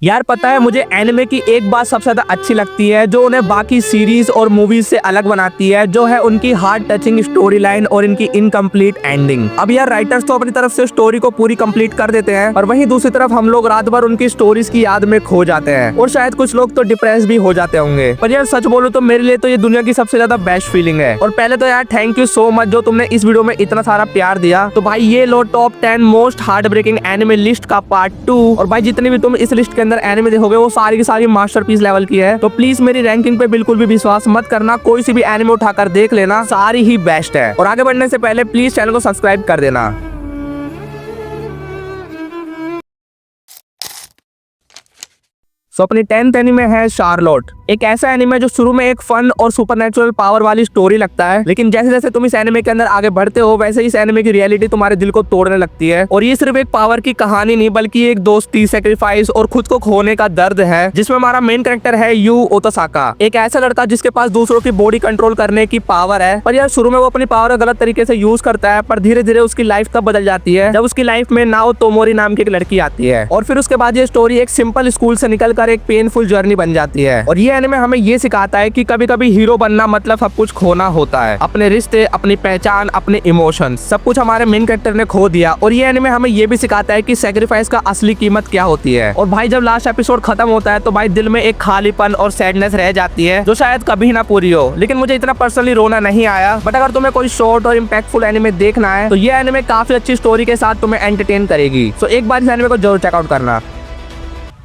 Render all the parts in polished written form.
यार पता है मुझे एनिमे की एक बात सबसे ज्यादा अच्छी लगती है जो उन्हें बाकी सीरीज और मूवीज से अलग बनाती है, जो है उनकी हार्ट टचिंग स्टोरी लाइन और इनकी इनकम्प्लीट एंडिंग। अब यार राइटर्स तो अपनी तरफ से स्टोरी को पूरी कंप्लीट कर देते हैं, और वहीं दूसरी तरफ हम लोग रात भर उनकी स्टोरीज की याद में खो जाते हैं, और शायद कुछ लोग तो डिप्रेस भी हो जाते होंगे। पर यार सच बोलो तो मेरे लिए तो ये दुनिया की सबसे ज्यादा बेस्ट फीलिंग है। और पहले तो यार थैंक यू सो मच जो तुमने इस वीडियो में इतना सारा प्यार दिया। तो भाई ये लो top 10 most heart breaking anime list का पार्ट 2। और भाई जितनी भी तुम इस लिस्ट के अंदर एनिमे देखोगे वो सारी की सारी मास्टरपीस लेवल की है। तो प्लीज मेरी रैंकिंग पे बिल्कुल भी विश्वास मत करना, कोई सी भी एनिमे उठाकर देख लेना, सारी ही बेस्ट है। और आगे बढ़ने से पहले प्लीज चैनल को सब्सक्राइब कर देना। तो अपनी 10th एनिमे है शार्लोट। एक ऐसा एनिमे जो शुरू में एक फन और सुपरनेचुरल पावर वाली स्टोरी लगता है, लेकिन जैसे जैसे तुम इस एनिमे के अंदर आगे बढ़ते हो वैसे इस एनिमे की रियलिटी तुम्हारे दिल को तोड़ने लगती है। और ये सिर्फ एक पावर की कहानी नहीं बल्कि एक दोस्ती, सेक्रीफाइस और खुद को खोने का दर्द है, जिसमें हमारा मेन कैरेक्टर है यू ओतोसाका, एक ऐसा लड़का जिसके पास दूसरों की बॉडी कंट्रोल करने की पावर है। पर यार शुरू में वो अपनी पावर गलत तरीके से यूज करता है, पर धीरे धीरे उसकी लाइफ तब बदल जाती है जब उसकी लाइफ में नाओ तोमोरी नाम की एक लड़की आती है। और फिर उसके बाद ये स्टोरी एक सिंपल स्कूल से निकलकर एक पेनफुल जर्नी बन जाती है। और ये एनिमे हमें ये सिखाता है कि कभी कभी हीरो बनना मतलब सब कुछ खोना होता है, अपने रिश्ते, अपनी पहचान, अपने इमोशंस, सब कुछ हमारे मेन कैरेक्टर ने खो दिया। और ये एनिमे हमें ये भी सिखाता है कि सैक्रिफाइस का असली कीमत क्या होती है। और भाई जब लास्ट एपिसोड खत्म होता है तो भाई दिल में एक खालीपन और सैडनेस रह जाती है जो शायद कभी ना पूरी हो। लेकिन मुझे इतना पर्सनली रोना नहीं आया। बट अगर तुम्हें कोई शॉर्ट और इम्पैक्टफुल एनिमे देखना है तो ये एनिमे काफी अच्छी स्टोरी के साथ तुम्हें एंटरटेन करेगी। तो एक बार इस एनिमे को जरूर चेकआउट करना।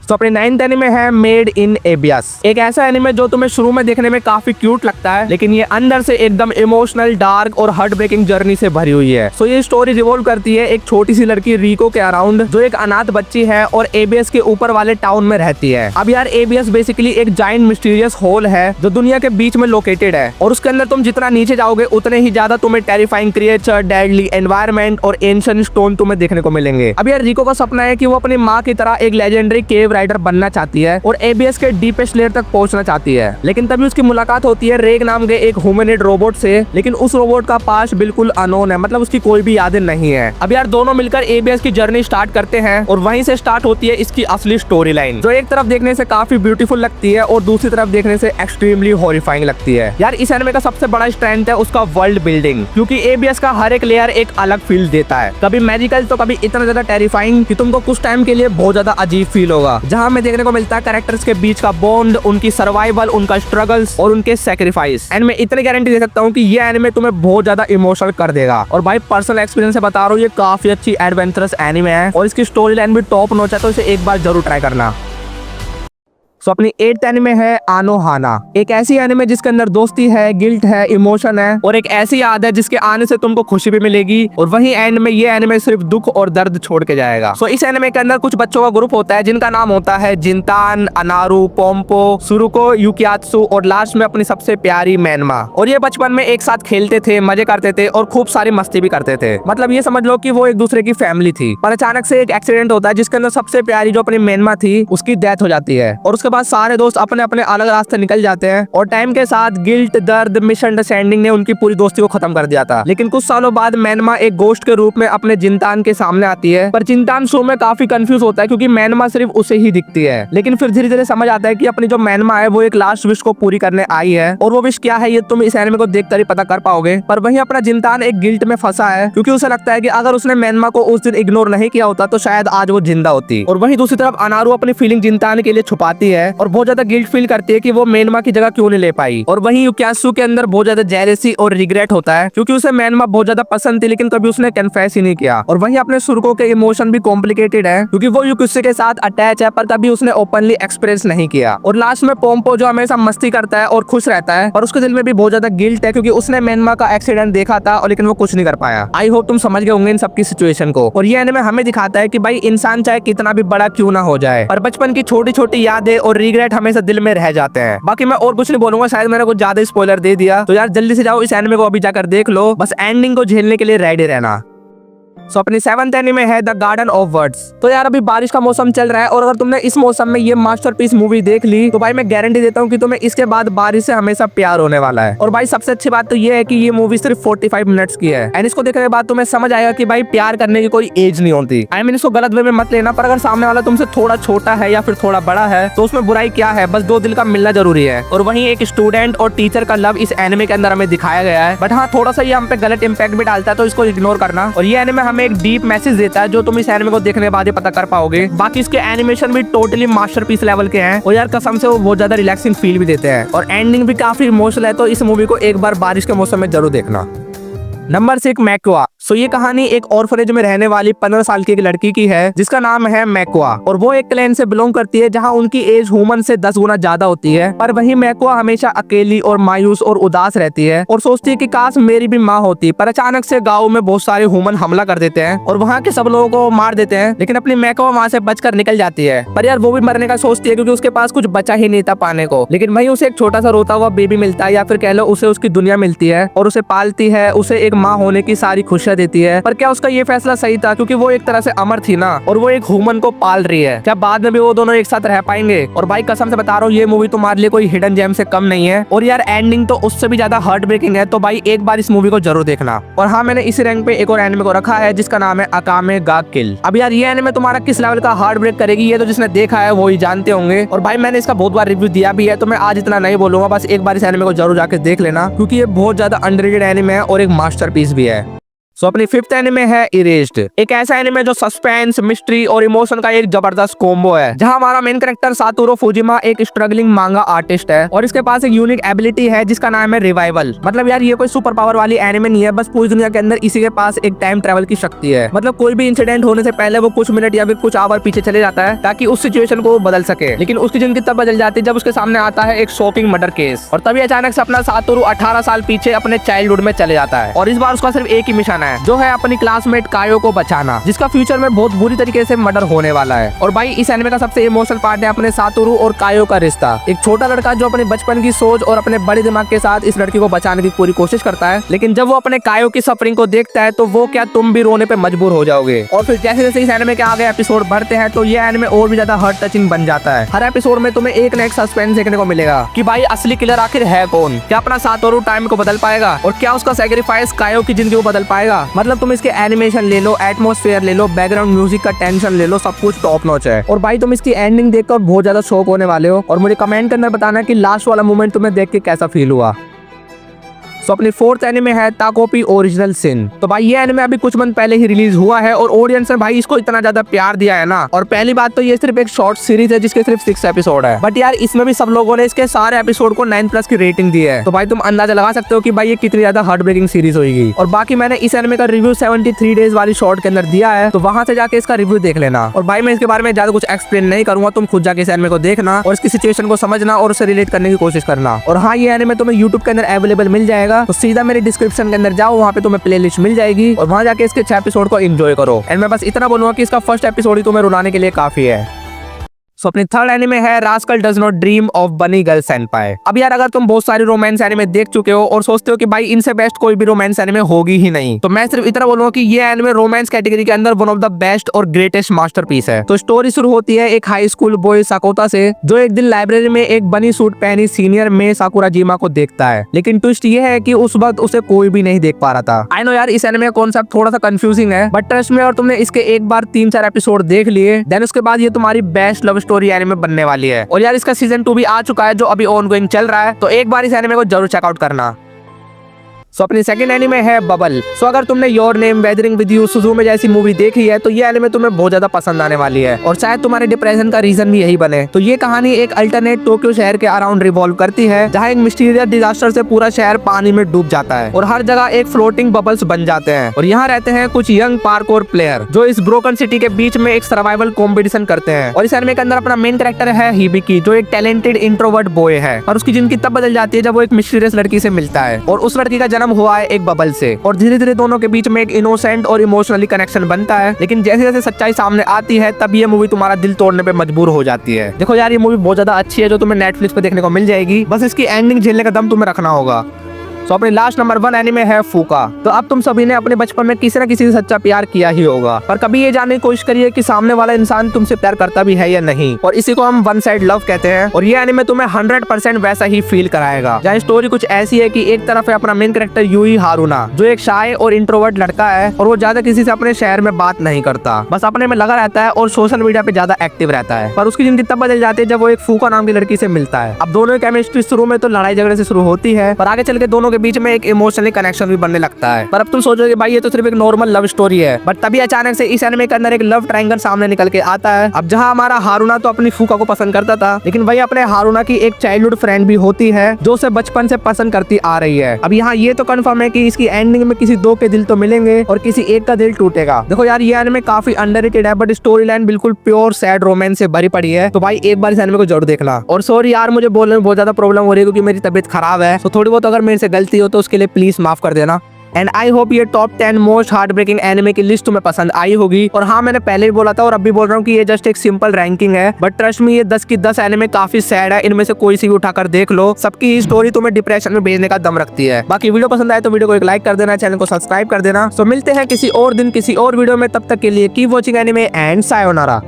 तो अपने 9th एनिमे है मेड इन एबियस। एक ऐसा एनिमे जो तुम्हें शुरू में देखने में काफी क्यूट लगता है, लेकिन ये अंदर से एकदम इमोशनल, डार्क और हार्ट ब्रेकिंग जर्नी से भरी हुई है। सो ये स्टोरी रिवॉल्व करती है एक छोटी सी लड़की रिको के अराउंड, जो एक अनाथ बच्ची है और एबियस के ऊपर वाले टाउन में रहती है। अब यार एबियस बेसिकली एक जाइंट मिस्टीरियस होल है जो दुनिया के बीच में लोकेटेड है, और उसके अंदर तुम जितना नीचे जाओगे उतने ही ज्यादा तुम्हें टेरिफाइंग क्रिएचर, डेडली एनवायरनमेंट और एंशिएंट स्टोन तुम्हें देखने को मिलेंगे। अब यार रिको का सपना है कि वो अपनी माँ की तरह एक लेजेंडरी केव राइडर बनना चाहती है और एबियस के डीपेस्ट लेयर तक पहुंचना चाहती है। लेकिन तभी उसकी मुलाकात होती है रेग नाम के एक ह्यूमनॉइड रोबोट से, लेकिन उस रोबोट का पास्ट बिल्कुल अननोन है, मतलब उसकी कोई भी यादें नहीं है। अब यार दोनों मिलकर एबियस की जर्नी स्टार्ट करते हैं और वहीं से स्टार्ट होती है इसकी असली स्टोरी लाइन, जो एक तरफ देखने से काफी ब्यूटीफुल लगती है और दूसरी तरफ देखने से एक्सट्रीमली हॉरिफाइंग लगती है। यार इस एनिमे का सबसे बड़ा स्ट्रेंथ है उसका वर्ल्ड बिल्डिंग, क्योंकि एबियस का हर एक लेयर एक अलग फील देता है, कभी मैजिकल तो कभी इतना ज्यादा टेरिफाइंग कि तुमको कुछ टाइम के लिए बहुत ज्यादा अजीब फील होगा। जहाँ हमें देखने को मिलता है कैरेक्टर्स के बीच का बॉन्ड, उनकी सर्वाइवल, उनका स्ट्रगल्स और उनके सैक्रिफाइस। एंड मैं इतनी गारंटी दे सकता हूँ कि ये एनिमे तुम्हें बहुत ज्यादा इमोशनल कर देगा। और भाई पर्सनल एक्सपीरियंस से बता रहा हूँ, ये काफी अच्छी एडवेंचरस एनिमे है और इसकी स्टोरी लाइन भी टॉप नॉच है, तो इसे एक बार जरूर ट्राई करना। सो अपनी 8th एनिमे है आनोहाना। एक ऐसी एनिमे जिसके अंदर दोस्ती है, गिल्ट है, इमोशन है और एक ऐसी याद है जिसके आने से तुमको खुशी भी मिलेगी, और वहीं एंड में ये एनिमे सिर्फ दुख और दर्द छोड़ के जाएगा। सो इस एनिमे के अंदर कुछ बच्चों का ग्रुप होता है जिनका नाम होता है जिनतान, अनारू, पोम्पो, सुरुको, युकियात्सु और लास्ट में अपनी सबसे प्यारी मैनमा। और ये बचपन में एक साथ खेलते थे, मजे करते थे और खूब सारी मस्ती भी करते थे, मतलब ये समझ लो कि वो एक दूसरे की फैमिली थी। पर अचानक से एक एक्सीडेंट होता है जिसके अंदर सबसे प्यारी जो अपनी मैनमा थी उसकी डेथ हो जाती है, और उसके बाद सारे दोस्त अपने अपने अलग रास्ते निकल जाते हैं। और टाइम के साथ गिल्ट, दर्द, मिसअंडरस्टैंडिंग ने उनकी पूरी दोस्ती को खत्म कर दिया था। लेकिन कुछ सालों बाद मैनमा एक गोस्ट के रूप में अपने जिनतान के सामने आती है, पर जिनतान शुरू में काफी कंफ्यूज होता है क्योंकि मैनमा सिर्फ उसे ही दिखती है। लेकिन फिर धीरे धीरे समझ आता है कि अपनी जो मैनमा है वो एक लास्ट विश को पूरी करने आई है, और वो विश क्या है ये तुम इस एनिमे को देखकर ही पता कर पाओगे। पर वहीं अपना जिनतान एक गिल्ट में फंसा है क्योंकि उसे लगता है कि अगर उसने मैनमा को उस दिन इग्नोर नहीं किया होता तो शायद आज वो जिंदा होती। और वहीं दूसरी तरफ अनारू अपनी फीलिंग जिनतान के लिए छुपाती है और बहुत ज्यादा गिल्ट फील करती है कि वो मैनमा की जगह क्यों नहीं ले पाई। और वहीं युकियात्सु के अंदर बहुत ज्यादा जेलसी और रिग्रेट होता है क्योंकि उसे मैनमा बहुत ज्यादा पसंद थी, लेकिन कभी उसने कन्फेस ही नहीं किया। और वहीं अपने सुरुको के इमोशन भी कॉम्प्लिकेटेड है क्योंकि वो युकियात्सु के साथ अटैच है पर कभी उसने ओपनली एक्सप्रेस नहीं किया। और लास्ट में पोम्पो जो हमेशा मस्ती करता है और खुश रहता है, और उसके दिल में भी बहुत ज्यादा गिल्ट है क्योंकि उसने मैनमा का एक्सीडेंट देखा था और लेकिन वो कुछ नहीं कर पाया। आई होप तुम समझ गए होंगे इन सबकी सिचुएशन को। और ये एनिमे हमें दिखाता है कि भाई इंसान चाहे कितना भी बड़ा क्यों ना हो जाए, पर बचपन की छोटी छोटी यादें और रिग्रेट हमेशा दिल में रह जाते हैं। बाकी मैं और कुछ नहीं बोलूंगा, शायद मैंने कुछ ज्यादा स्पॉइलर दे दिया, तो यार जल्दी से जाओ इस एनिमे को अभी जाकर देख लो, बस एंडिंग को झेलने के लिए रेडी रहना। सो अपनी 7th एनीमे है द गार्डन ऑफ वर्ड्स। तो यार अभी बारिश का मौसम चल रहा है और अगर तुमने इस मौसम में ये मास्टरपीस मूवी देख ली तो भाई मैं गारंटी देता हूँ कि तुम्हें इसके बाद बारिश से हमेशा प्यार होने वाला है। और भाई सबसे अच्छी बात तो ये है कि ये मूवी सिर्फ 45 मिनट्स की है एंड इसको देखने के बाद तुम्हें समझ आएगा कि भाई प्यार करने की कोई एज नहीं होती। आई मीन इसको गलत वे में मत लेना, पर अगर सामने वाला तुमसे थोड़ा छोटा है या फिर थोड़ा बड़ा है तो उसमें बुराई क्या है, बस दो दिल का मिलना जरूरी है। और वहीं एक स्टूडेंट और टीचर का लव इस एनिमे के अंदर हमें दिखाया गया है, बट हाँ थोड़ा सा ये हम पे गलत इंपैक्ट भी डालता है तो इसको इग्नोर करना। और ये एनिमे हमें एक डीप मैसेज देता है जो तुम इस एनिमे को देखने के बाद ही पता कर पाओगे। बाकी इसके एनिमेशन भी टोटली मास्टरपीस लेवल के हैं और यार कसम से वो बहुत ज्यादा रिलैक्सिंग फील भी देते हैं और एंडिंग भी काफी इमोशनल है। तो इस मूवी को एक बार बारिश के मौसम में जरूर देखना। नंबर 6 मैक्वा। सो ये कहानी एक ऑर्फनेज में रहने वाली 15 साल की एक लड़की की है जिसका नाम है मैक्वा और वो एक क्लैन से बिलोंग करती है जहां उनकी एज ह्यूमन से 10 गुना ज्यादा होती है। पर वही मैक्वा हमेशा अकेली और मायूस और उदास रहती है और सोचती है कि काश मेरी भी माँ होती। पर अचानक से गाँव में बहुत सारे ह्यूमन हमला कर देते हैं और वहाँ के सब लोगों को मार देते हैं, लेकिन अपनी मैक्वा वहाँ से बचकर निकल जाती है। पर यार वो भी मरने का सोचती है क्योंकि उसके पास कुछ बचा ही नहीं था पाने को। लेकिन वही उसे एक छोटा सा रोता हुआ बेबी मिलता है या फिर कह लो उसे उसकी दुनिया मिलती है और उसे पालती है, उसे एक माँ होने की सारी खुशियां देती है। पर क्या उसका ये फैसला सही था? क्योंकि वो एक तरह से अमर थी ना और वो एक ह्यूमन को पाल रही है, क्या बाद में भी वो दोनों एक साथ रह पाएंगे? और भाई कसम से बता रहा हूँ ये मूवी तुम्हारे लिए कोई हिडन जेम से कम नहीं है और यार एंडिंग तो उससे भी ज्यादा हार्ट ब्रेकिंग है। तो भाई एक बार इस मूवी को जरूर देखना। और हाँ मैंने इसी रैंक पे एक और एनिमे को रखा है जिसका नाम है अकामे गा किल। अब यार ये एनिमे तुम्हारा किस लेवल का हार्ट ब्रेक करेगी ये तो जिसने देखा है वो ही जानते होंगे। और भाई मैंने इसका बहुत बार रिव्यू दिया भी है तो मैं आज इतना नहीं बोलूंगा, बस एक बार इस एनिमे को जरूर जाके देख लेना क्योंकि ये बहुत ज्यादा अंडररेटेड एनिमे है और एक मास्टरपीस भी है। सो अपनी 5th एनिमे है इरेज्ड। एक ऐसा एनिमे जो सस्पेंस, मिस्ट्री और इमोशन का एक जबरदस्त कॉम्बो है जहां हमारा मेन कैरेक्टर सातोरू फुजिमा एक स्ट्रगलिंग मांगा आर्टिस्ट है और इसके पास एक यूनिक एबिलिटी है जिसका नाम है रिवाइवल। मतलब यार ये कोई सुपर पावर वाली एनिमे नहीं है, बस पूरी दुनिया के अंदर इसी के पास एक टाइम ट्रेवल की शक्ति है। मतलब कोई भी इंसिडेंट होने से पहले वो कुछ मिनट या फिर कुछ आवर पीछे चले जाता है ताकि उस सिचुएशन को बदल सके। लेकिन उसकी जिंदगी तब बदल जाती है जब उसके सामने आता है एक शॉकिंग मर्डर केस और तभी अचानक से अपना सातोरू 18 साल पीछे अपने चाइल्डहुड में चले जाता है। और इस बार उसका सिर्फ एक ही मिशन है जो है अपनी क्लासमेट कायो को बचाना, जिसका फ्यूचर में बहुत बुरी तरीके से मर्डर होने वाला है। और भाई इस एनिमे का सबसे इमोशनल पार्ट है अपने सातोरू और कायो का रिश्ता। एक छोटा लड़का जो अपने बचपन की सोच और अपने बड़े दिमाग के साथ इस लड़की को बचाने की पूरी कोशिश करता है, लेकिन जब वो अपने कायो की सफरिंग को देखता है तो वो क्या तुम भी रोने पे मजबूर हो जाओगे। और फिर जैसे जैसे इस एनिमे के आगे एपिसोड बढ़ते हैं तो ये एनिमे और भी ज्यादा हार्ट टचिंग बन जाता है। हर एपिसोड में तुम्हें एक न एक सस्पेंस देखने को मिलेगा कि भाई असली किलर आखिर है कौन, क्या अपना सातोरू टाइम को बदल पाएगा और क्या उसका सैक्रिफाइस कायो की जिंदगी को बदल पाएगा। मतलब तुम इसके एनिमेशन ले लो, एटमॉस्फेयर ले लो, बैकग्राउंड म्यूजिक का टेंशन ले लो, सब कुछ टॉप नॉच है। और भाई तुम इसकी एंडिंग देखकर बहुत ज्यादा शॉक होने वाले हो और मुझे कमेंट के अंदर बताना कि लास्ट वाला मोमेंट तुम्हें देख के कैसा फील हुआ। सो अपनी 4th एनिमे है ताकोपी ओरिजिनल सिन। तो भाई ये एनिमे अभी कुछ मंथ पहले ही रिलीज हुआ है और ऑडियंस ने भाई इसको इतना ज्यादा प्यार दिया है ना। और पहली बात तो ये सिर्फ एक शॉर्ट सीरीज है जिसके सिर्फ 6 एपिसोड है, बट यार इसमें भी सब लोगों ने इसके सारे एपिसोड को 9+ की रेटिंग दी है। तो भाई तुम अंदाजा लगा सकते हो कि भाई ये कितनी ज्यादा हार्ट ब्रेकिंग सीरीज होगी। और बाकी मैंने इस एनिमे का रिव्यू 73 डेज वाली शॉर्ट के अंदर दिया है, तो वहां से जाके इसका रिव्यू देख लेना। और भाई मैं इसके बारे में ज्यादा कुछ एक्सप्लेन नहीं करूंगा, तुम खुद जाके इस एनिमे को देखना और इसकी सिचुएशन को समझना और उसे रिलेट करने की कोशिश करना। और हाँ ये एनिमे तुम्हें यूट्यूब के अंदर अवेलेबल मिल जाएगा, तो सीधा मेरे डिस्क्रिप्शन के अंदर जाओ, वहाँ पे तुम्हें प्लेलिस्ट मिल जाएगी और वहाँ जाके इसके 6 एपिसोड को एंजॉय करो। एंड मैं बस इतना बोलूंगा कि इसका फर्स्ट एपिसोड ही तुम्हें रुलाने के लिए काफी है। सो अपनी 3rd एनिमे है rascal does not dream of बनी गर्ल सेनपाई। अब यार अगर तुम बहुत सारी रोमांस एनिमे देख चुके हो और सोचते हो कि भाई इनसे बेस्ट कोई भी रोमांस एनिमे होगी ही नहीं, तो मैं सिर्फ इतना बोलूंगा कि ये एनिमे रोमांस कैटेगरी के अंदर वन ऑफ द बेस्ट और ग्रेटेस्ट मास्टरपीस है। तो स्टोरी शुरू होती है एक हाई स्कूल बॉय साकोता से जो एक दिन लाइब्रेरी में एक बनी सूट पहनी सीनियर में साकुराजिमा को देखता है, लेकिन ट्विस्ट ये है कि उस वक्त उसे कोई भी नहीं देख पा रहा था। आई नो यार इस एनिमे का कॉन्सेप्ट थोड़ा सा कंफ्यूजिंग है, बट ट्रस्ट में और तुमने इसके एक बार 3-4 एपिसोड देख लिए देन उसके बाद ये तुम्हारी बेस्ट लव स्टोरी एनिमे बनने वाली है। और यार इसका सीजन 2 भी आ चुका है जो अभी ऑनगोइंग चल रहा है, तो एक बार इस एनिमे को जरूर चेकआउट करना। सो अपनी 2nd एनिमे है बबल। सो अगर तुमने your name, weathering with you, Suzume जैसी मूवी देखी है तो ये एनिमे तुम्हें बहुत ज्यादा पसंद आने वाली है और शायद तुम्हारे डिप्रेशन का रीजन भी यही बने। तो ये कहानी एक अल्टरनेट टोक्यो शहर के अराउंड रिवॉल्व करती है जहाँ एक मिस्टीरियस डिजास्टर से पूरा शहर पानी में डूब जाता है और हर जगह एक फ्लोटिंग बबल्स बन जाते हैं। और यहाँ रहते हैं कुछ यंग पार्कोर प्लेयर जो इस ब्रोकन सिटी के बीच में एक सर्वाइवल कॉम्पिटिशन करते हैं। और इस एनिमे के अंदर अपना मेन कैरेक्टर है हिबिकी जो एक टैलेंटेड इंट्रोवर्ट बॉय है और उसकी जिंदगी तब बदल जाती है जब वो एक मिस्टीरियस लड़की से मिलता है और उस लड़की का जन्म हुआ है एक बबल से। और धीरे धीरे दोनों के बीच में एक इनोसेंट और इमोशनली कनेक्शन बनता है, लेकिन जैसे जैसे सच्चाई सामने आती है तब ये मूवी तुम्हारा दिल तोड़ने पे मजबूर हो जाती है। देखो यार ये मूवी बहुत ज्यादा अच्छी है जो तुम्हें नेटफ्लिक्स पे देखने को मिल जाएगी, बस इसकी एंडिंग झेलने का दम तुम्हें रखना होगा। तो अपने लास्ट नंबर 1 एनिमे है फूका। तो अब तुम सभी ने अपने बचपन में किसी न किसी से सच्चा प्यार किया ही होगा, पर कभी ये जानने की कोशिश करिए कि सामने वाला इंसान तुमसे प्यार करता भी है या नहीं, और इसी को हम वन साइड लव कहते हैं। और ये एनिमे तुम्हें 100% वैसा ही फील कराएगा। जहाँ स्टोरी कुछ ऐसी है कि एक तरफ है अपना मेन कैरेक्टर यूई हारुना, जो एक शाय और इंट्रोवर्ट लड़का है, और वो ज्यादा किसी से अपने शहर में बात नहीं करता, बस अपने में लगा रहता है और सोशल मीडिया पे ज्यादा एक्टिव रहता है। पर उसकी जिंदगी तब बदल जाती है जब वो एक फूका नाम की लड़की से मिलता है। अब दोनों की केमिस्ट्री शुरू में तो लड़ाई झगड़े से शुरू होती है, पर आगे चल के दोनों के बीच में एक इमोशनली कनेक्शन भी बनने लगता है। पर अब तुम सोचोगे भाई ये तो सिर्फ एक नॉर्मल लव स्टोरी है, बट तभी अचानक से इस एनिमे के अंदर एक लव ट्रायंगल सामने निकल के आता है। अब जहाँ हमारा हारुना तो अपनी फूका को पसंद करता था, लेकिन वही अपने हारुना की एक चाइल्डहुड फ्रेंड भी होती है जो उसे बचपन से पसंद करती आ रही है। अब यहाँ ये तो कंफर्म है कि इसकी एंडिंग में किसी दो के दिल तो मिलेंगे और किसी एक का दिल टूटेगा। देखो यार ये एनिमे काफी अंडररेटेड है, बट स्टोरी लाइन बिल्कुल प्योर सैड रोमांस से भरी पड़ी है। तो भाई एक बार इस एनिमे को जरूर देखना। और सॉरी यार मुझे बोलने में बहुत ज्यादा प्रॉब्लम हो रही है क्योंकि मेरी तबीयत खराब है, तो थोड़ी बहुत अगर मेरे से गलती हो तो उसके लिए प्लीज माफ कर देना। एंड आई होप ये top 10 most heart breaking anime की लिस्ट तुम्हें पसंद आई होगी। और हाँ मैंने पहले भी बोला था और अब भी बोल रहा हूँ कि ये जस्ट एक सिंपल रैंकिंग है, बट ट्रस्ट मी ये 10 की 10 एनिमे काफी सैड है। इनमें से कोई सी भी उठाकर देख लो, सबकी ही स्टोरी तुम्हें डिप्रेशन में भेजने का दम रखती है। बाकी वीडियो पसंद आए तो वीडियो को एक लाइक कर देना, चैनल को सब्सक्राइब कर देना। तो मिलते हैं किसी और दिन किसी और वीडियो में, तब तक के लिए keep watching anime and sayonara.